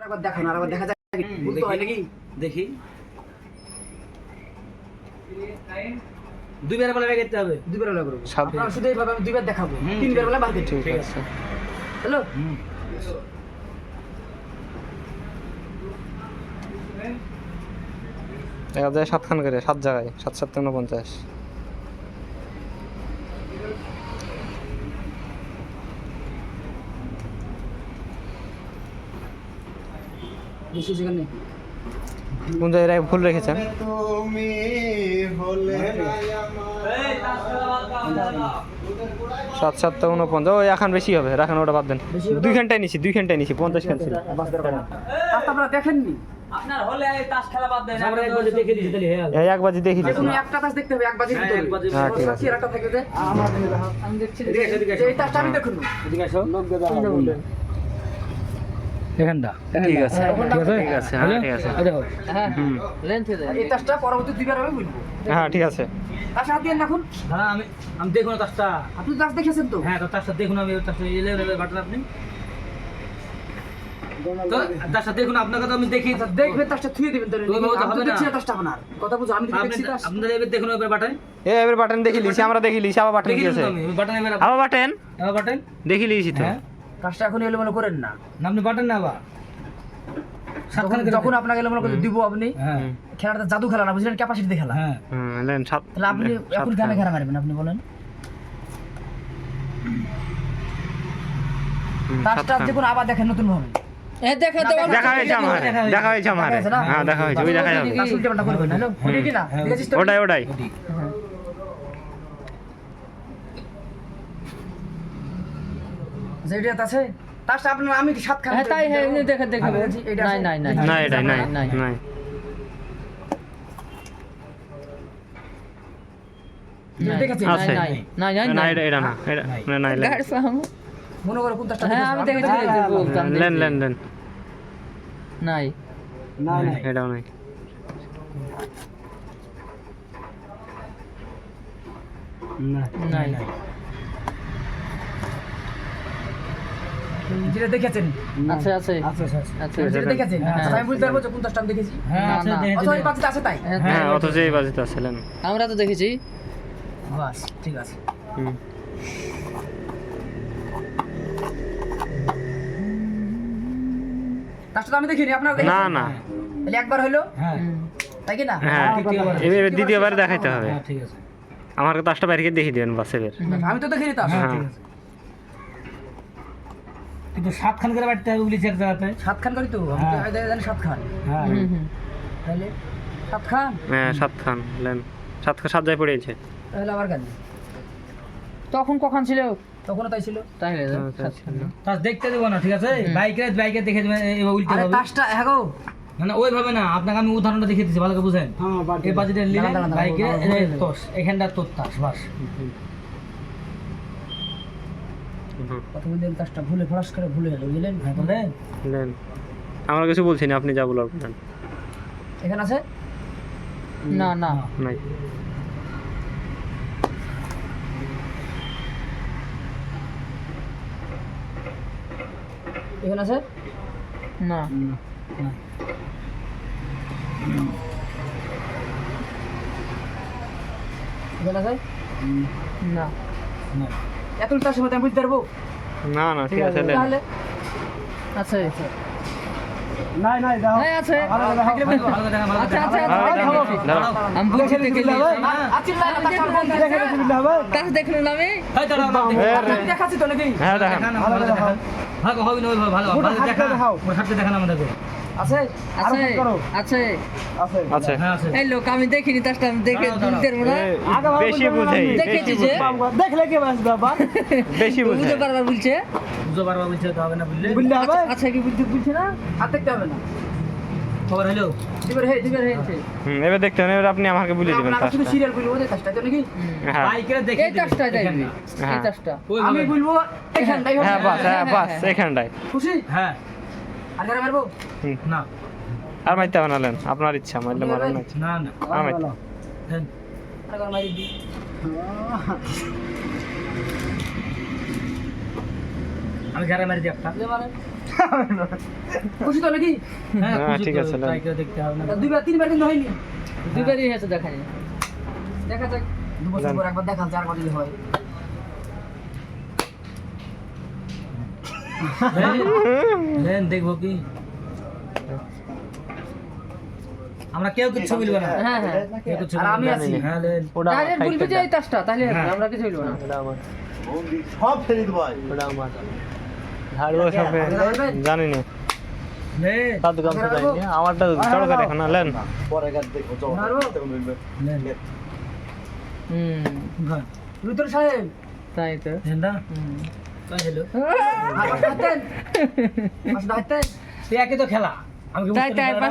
একবার দেখো না, আরেকবার দেখা যায় বুঝতে হয় নাকি? দেখি দুইবার বেলা দেখতে হবে, দুইবার বেলা করবো। আপনারা শুধু এইভাবে আমি দুইবার দেখাবো, তিনবার বেলা বাদ দিচ্ছি। ঠিক আছে। হ্যালো, দেখা যায় 7 খান করে 7 জায়গায় 7 7 49। বেশি সেখানে নেই। কোন জায়গায় ভুল রেখেছেন? তুমি হলে এই 7 7 49। ওই এখন বেশি হবে, রাখেন ওটা বাদ দেন। 2 ঘন্টায় নিছি 50 খান ছিল। বাস দরকার না। আপনারা দেখেননি? আপনার হলে এই তাস খেলা বাদ দেন, আমরা একবার দেখে দিছি তাহলে হয়ে গেল। এই 1 বাজি দেখি দিছি। কোনো একটা তাস দেখতে হবে, এক বাজির ভিতরে। এক বাজির হ্যাঁ, ঠিক আছে। কি একটা থাকে যে আমরা আমি দেখছি এদিকে আসো। এই তাসটা আমি দেখুন। এদিকে আসো। লোক দাদা এখানটা ঠিক আছে ঠিক আছে হ্যাঁ ঠিক আছে। দেখো হ্যাঁ লেন্থে দেয়। এই তাসটা পরবর্তী দুইবার আমি বলবো। হ্যাঁ ঠিক আছে। তাস হাত দিয়ে রাখুন। দাদা আমি দেখুন না তাসটা। আপনি তাস দেখেছেন তো? হ্যাঁ তো তাসটা দেখুন, আমি তাসটা এলে বাটন আপনি তো তাসটা দেখুন, আপনাকে তো আমি দেখি দেখবে তাসটা থুয়ে দিবেন তো। ওইভাবে তো আমি হবে তো না। দেখছি না তাসটা আপনার। কথা বুঝো, আমি তো দেখছি তাস। আপনাদের এবার দেখুন এবার বাটন এই এবার বাটন দেখি লিছি, আমরা দেখি লিছি, আবার বাটন দেখি কি আছে? আমি বাটন এবার আবার বাটন বাটন দেখি লিছি তো। হ্যাঁ কাজটা এখন এলোমেলো করেন না। না, আপনি বাটন না আবার যখন আপনাকে এলোমেলো করে দিব আপনি, হ্যাঁ খেলাটা জাদু খেলা না, বুঝলেন? ক্যাপাসিটি খেলা। হ্যাঁ লেন 7। তাহলে আপনি এখন কেন খেলা মারবেন আপনি বলেন? তাসটা যে কোনো আবার দেখেন নতুন ভাবে। দেখা হয়েছে আমার, দেখা হয়েছে আমার। হ্যাঁ দেখা হয়েছে, ওই দেখা যাবে। তাস উল্টে পাল্টা করবেন না, হ্যালো? ওটা কি না? দেখেছিস তো? ওটাই যেটা আছে তাসটা আপনার আমি কি 7 খান। হ্যাঁ তাই হ্যাঁ এমনি দেখে দেখে এটা নাই নাই নাই না এটাই নাই নাই। নাই। দেখেছেন? আছে। নাই নাই নাই না নাই এটা না, এটা না লেন। গাড়ি ফাহাম মনে করে কোন তাসটা হ্যাঁ আমি দেখেছি বলতাম লেন নাই এটাও নাই। নাই যেটা দেখেছেন আছে আছে আছে যেটা দেখেছেন হ্যাঁ। আমি বলতে পারবো যে কোন তাসটা আমি দেখেছি। হ্যাঁ না, আছে না। দেখে অথবা এই পাশে আছে তাই। হ্যাঁ অথচ এই বাজিতে আছে লেন। আমরা তো দেখেছি বাস ঠিক আছে। হুম। তাসটা তো আমি দেখিনি, আপনারা না দেখেছেন? না তাহলে একবার হলো হ্যাঁ তাই কি না? হ্যাঁ এবার দ্বিতীয়বার দেখাইতে হবে। হ্যাঁ ঠিক আছে আমার তাসটা বাইরে দেখি দিবেন বাস এবার। আমি তো দেখিনি তাস। হ্যাঁ। ঠিক আছে। কিন্তু 7 খান করে বাড়তে হবে বলেছি এক জায়গাতে। 7 খান করি তো আমি তো হ্যাঁ। জানি 7 খান। হ্যাঁ তাহলে 7 খান হ্যাঁ 7 খান লেন। 7 জায়গায় পড়েছে। তাহলে আবার কেন? তখন কখন ছিল তখনও তাই ছিল। তাহলে তাস দেখতে দেবো না, ঠিক আছে? বাইকে দেখে দেবেন এবার উল্টে আরে হবে। তাসটা হ্যাঁ গো, না ওইভাবে না, আপনাকে আমি উদাহরণটা দেখিয়ে দিচ্ছি, ভালো করে বুঝেন। এই বাজিটা নিলেন দাঁড়ান, বাইকে দাঁড়ান, তোস এখানটা তোর তাস বাস। কথা বলতে তাসটা ভুলে ফরাস করে ভুলে গেল, বুঝলেন? হ্যাঁ বলেন লেন আমরা কিছু বলছি না, আপনি যা বলার বলেন। এখানে আছে না না নাই এখানে আছে না এখানে আছে না না এত তাসের মধ্যে আমি বুঝতে পারবো? না না ঠিক আছে লেন। তাহলে আছে নাই নাই দাও হ্যাঁ আছে থাকলে বলবো। ভালো করে দেখা, ভালো করে আচ্ছা দেখা। আচ্ছা দাঁড়াও। আমি বুঝছি দেখে আচ্ছা না তাসটা বন্ধ দেখে তাস দেখলো না আমি এই দাঁড়াও, দাঁড়াও, আমি দেখাচ্ছি তো নাকি? হ্যাঁ দেখেন। দেখান, ভালো করে দেখান। ভালো হবে না ওইভাবে, ভালো ভালো দেখা। ওর হাতে দেখান আমাদেরকে। আছে আছে আছে আছে হ্যাঁ আছে। এই লোক আমি দেখিনি তাসটা আমি দেখে দাঁড়াও, বুঝতে পারবো না বেশি বুঝে দেখেছি যে দেখলে কি বাস বাবা বেশি বুঝে। বুঝতে পারবার বলছে বুঝো বারবার বলছে তো হবে না বুঝলে। বুঝলে হবে আচ্ছা কি বুঝতে বলছে না হাত দেখতে হবে না। খবর হলো দিবের হে এবার দেখতে হবে, এবার আপনি আমাকে বলে দিবেন আপনারা শুধু তাসটা। সিরিয়াল বলবো ওদের তাসটা তো নাকি? হ্যাঁ বাইকে দেখে এই তাসটা যাইবি এই হ্যাঁ। তাসটা আমি বলবো এখানটাই হবে। হ্যাঁ বাস এখানটাই। খুশি? হ্যাঁ আর কারা মারবো? হুম। না আর মারতে হবে না লেন, আপনার ইচ্ছা মারলে মারেন না ইচ্ছা। না না আর মারতে দেন। আর কারা মারি দি? আমি ঘরে মারি দিই একটা। যে মানে খুশি তো নাকি হ্যাঁ হ্যাঁ, ঠিক আছে, ট্রাই করে দেখতে হবে না দুইবার তিনবার কিন্তু হয়নি দুইবারই হয়েছে দেখাই দেখা যাক 2 বছর পর একবার দেখাল 4 বার যদি হয় লেন দেখবো কি আমরা কেউ কিছু বলবো না হ্যাঁ হ্যাঁ কেউ কিছু আর আমি বলবো না। আছি। হ্যাঁ লেন ওটা তাহলে আমার বলবি যে এই তাসটা তাহলে হ্যাঁ। আমরা কিছু বলবো না ওটা আমার বন্দি সব ফেলে দেবো আজ। ওটা আমার ঝাড়ু সবে জানি না লেন সাধু কাম তো জানি না আমারটা চড় করে এখন লেন পরে গাছ দেখো চল মারবো? লেন হ্যাঁ রুদ্র সাহেব তাই তো লেন না তাই হলো হাতেন হাতেন তুই একে তো খেলা আমি কি তাই বুঝতে তাই পারলাম না?